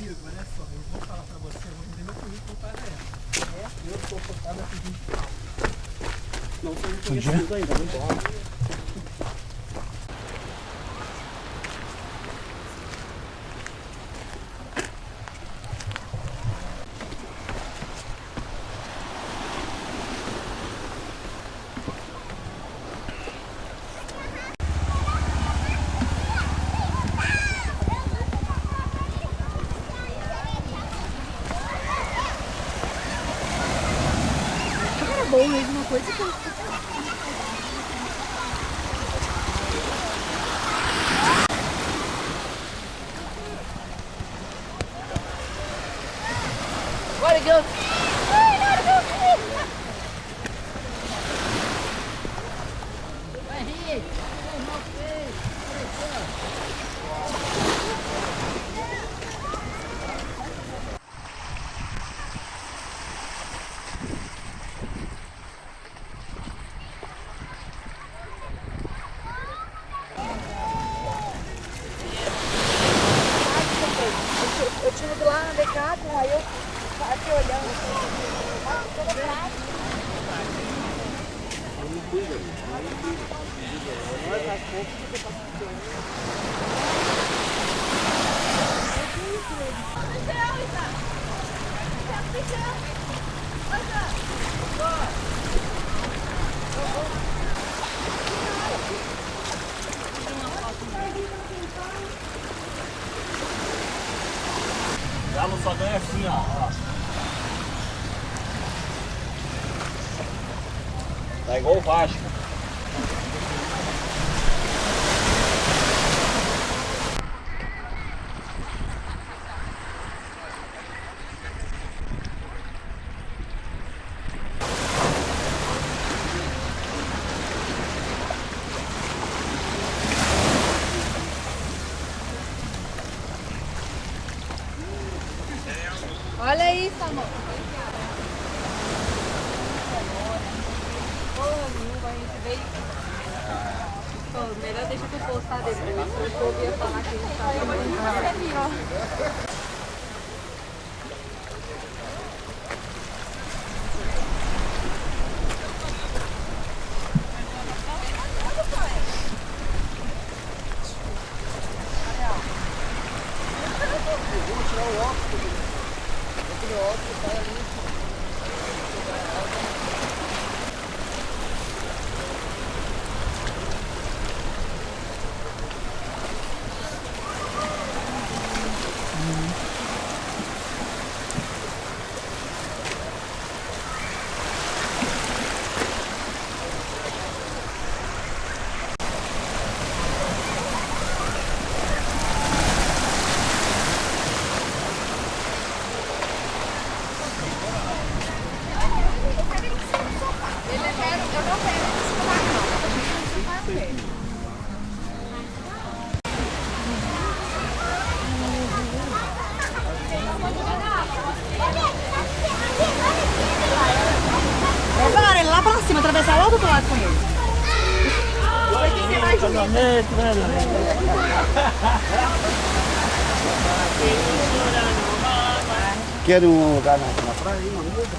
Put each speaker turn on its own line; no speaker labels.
amigo, olha só, eu vou falar pra você, eu vou vender meu currículo para ela. Eu sou focado aqui de pau. Não sou reconhecido ainda, não embora.
Bom mesmo, uma coisa que eu... Bora, Gil! Vai, Henrique! Eu tinha ido lá na Decathlon, aí eu aqui olhando toda prática. Não cuida, não é mais pouco do que eu
Galo só ganha assim, ó. Tá igual o Vasco.
Olha isso, amor. Melhor deixa eu postar depois. Eu ouvia falar que ele estava
Vou tirar o óculos. Vou tirar o óculos, sai ali.
Levaram ele lá pra cima, atravessar lá do outro lado com ele.
Quero um lugar na praia, uma muda,